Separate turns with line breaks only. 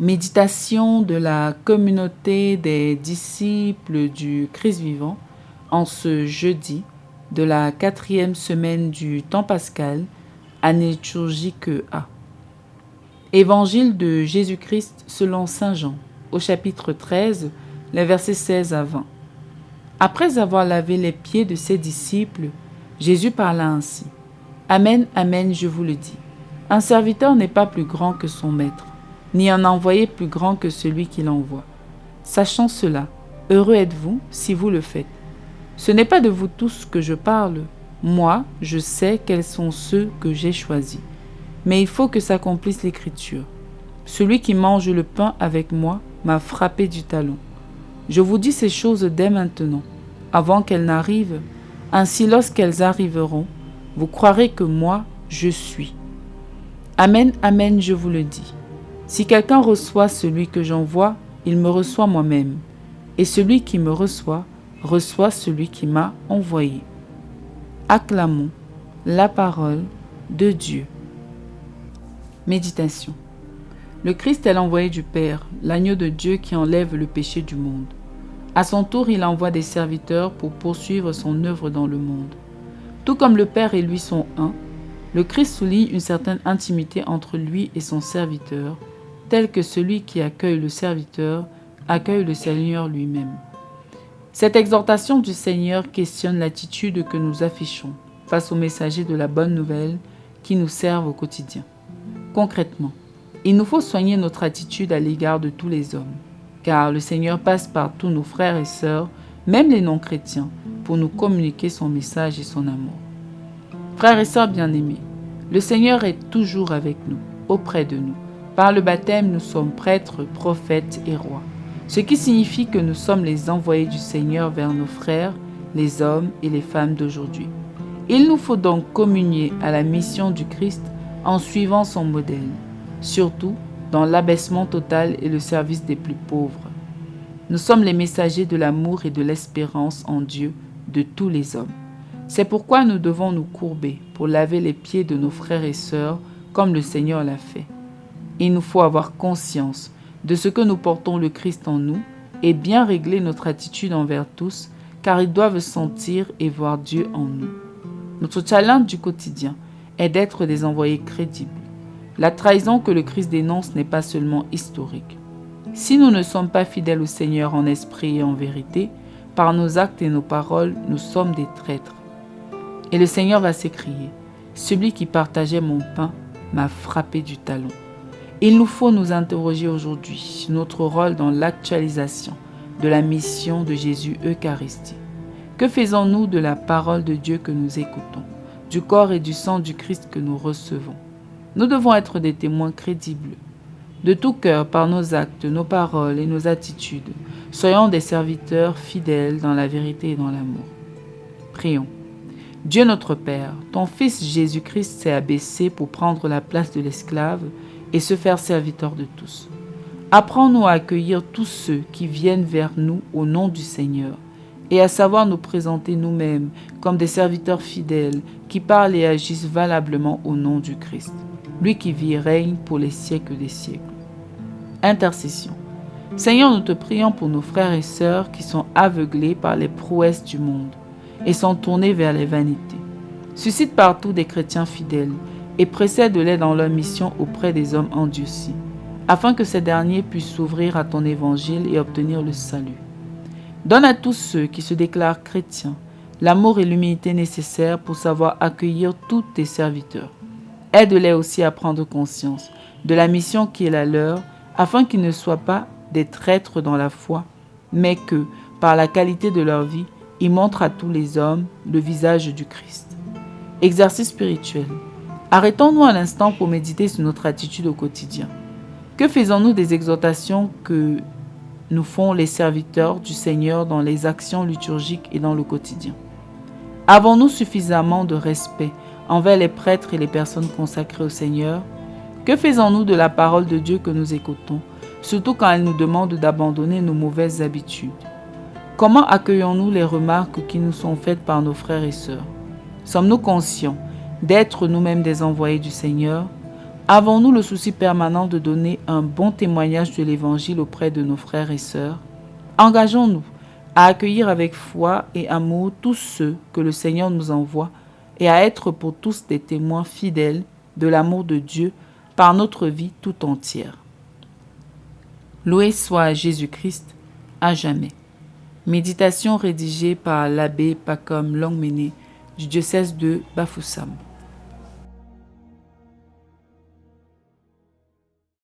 Méditation de la communauté des disciples du Christ vivant en ce jeudi de la 4e semaine du temps pascal, année liturgique A. Évangile de Jésus-Christ selon saint Jean, au chapitre 13, les versets 16 à 20. Après avoir lavé les pieds de ses disciples, Jésus parla ainsi. Amen, amen, je vous le dis. Un serviteur n'est pas plus grand que son maître, ni un envoyé plus grand que celui qui l'envoie. Sachant cela, heureux êtes-vous si vous le faites. Ce n'est pas de vous tous que je parle. Moi, je sais quels sont ceux que j'ai choisis. Mais il faut que s'accomplisse l'Écriture. Celui qui mange le pain avec moi m'a frappé du talon. Je vous dis ces choses dès maintenant, avant qu'elles n'arrivent. Ainsi, lorsqu'elles arriveront, vous croirez que moi, je suis. Amen, amen, je vous le dis. Si quelqu'un reçoit celui que j'envoie, il me reçoit moi-même. Et celui qui me reçoit celui qui m'a envoyé. Acclamons la parole de Dieu. Méditation. Le Christ est l'envoyé du Père, l'agneau de Dieu qui enlève le péché du monde. À son tour, il envoie des serviteurs pour poursuivre son œuvre dans le monde. Tout comme le Père et lui sont un, le Christ souligne une certaine intimité entre lui et son serviteur, tel que celui qui accueille le serviteur accueille le Seigneur lui-même. Cette exhortation du Seigneur questionne l'attitude que nous affichons face aux messagers de la bonne nouvelle qui nous servent au quotidien. Concrètement, il nous faut soigner notre attitude à l'égard de tous les hommes, car le Seigneur passe par tous nos frères et sœurs, même les non-chrétiens, pour nous communiquer son message et son amour. Frères et sœurs bien-aimés, le Seigneur est toujours avec nous, auprès de nous. Par le baptême, nous sommes prêtres, prophètes et rois, ce qui signifie que nous sommes les envoyés du Seigneur vers nos frères, les hommes et les femmes d'aujourd'hui. Il nous faut donc communier à la mission du Christ en suivant son modèle, surtout dans l'abaissement total et le service des plus pauvres. Nous sommes les messagers de l'amour et de l'espérance en Dieu de tous les hommes. C'est pourquoi nous devons nous courber pour laver les pieds de nos frères et sœurs comme le Seigneur l'a fait. Il nous faut avoir conscience de ce que nous portons le Christ en nous et bien régler notre attitude envers tous, car ils doivent sentir et voir Dieu en nous. Notre challenge du quotidien est d'être des envoyés crédibles. La trahison que le Christ dénonce n'est pas seulement historique. Si nous ne sommes pas fidèles au Seigneur en esprit et en vérité, par nos actes et nos paroles, nous sommes des traîtres. Et le Seigneur va s'écrier, « Celui qui partageait mon pain m'a frappé du talon. » Il nous faut nous interroger aujourd'hui sur notre rôle dans l'actualisation de la mission de Jésus Eucharistie. Que faisons-nous de la parole de Dieu que nous écoutons, du corps et du sang du Christ que nous recevons? Nous devons être des témoins crédibles. De tout cœur, par nos actes, nos paroles et nos attitudes, soyons des serviteurs fidèles dans la vérité et dans l'amour. Prions. Dieu notre Père, ton Fils Jésus-Christ s'est abaissé pour prendre la place de l'esclave et se faire serviteur de tous. Apprends-nous à accueillir tous ceux qui viennent vers nous au nom du Seigneur et à savoir nous présenter nous-mêmes comme des serviteurs fidèles qui parlent et agissent valablement au nom du Christ, lui qui vit et règne pour les siècles des siècles. Intercession. Seigneur, nous te prions pour nos frères et sœurs qui sont aveuglés par les prouesses du monde et sont tournés vers les vanités. Suscite partout des chrétiens fidèles et précède-les dans leur mission auprès des hommes endurcis, afin que ces derniers puissent s'ouvrir à ton évangile et obtenir le salut. Donne à tous ceux qui se déclarent chrétiens l'amour et l'humilité nécessaires pour savoir accueillir tous tes serviteurs. Aide-les aussi à prendre conscience de la mission qui est la leur, afin qu'ils ne soient pas des traîtres dans la foi, mais que, par la qualité de leur vie, ils montrent à tous les hommes le visage du Christ. Exercice spirituel. Arrêtons-nous un instant pour méditer sur notre attitude au quotidien. Que faisons-nous des exhortations que nous font les serviteurs du Seigneur dans les actions liturgiques et dans le quotidien? Avons-nous suffisamment de respect envers les prêtres et les personnes consacrées au Seigneur? Que faisons-nous de la parole de Dieu que nous écoutons, surtout quand elle nous demande d'abandonner nos mauvaises habitudes? Comment accueillons-nous les remarques qui nous sont faites par nos frères et sœurs? Sommes-nous conscients d'être nous-mêmes des envoyés du Seigneur? Avons-nous le souci permanent de donner un bon témoignage de l'Évangile auprès de nos frères et sœurs? Engageons-nous à accueillir avec foi et amour tous ceux que le Seigneur nous envoie et à être pour tous des témoins fidèles de l'amour de Dieu par notre vie tout entière. Loué soit Jésus-Christ à jamais. Méditation rédigée par l'abbé Pacom Longmené du diocèse de Bafoussam.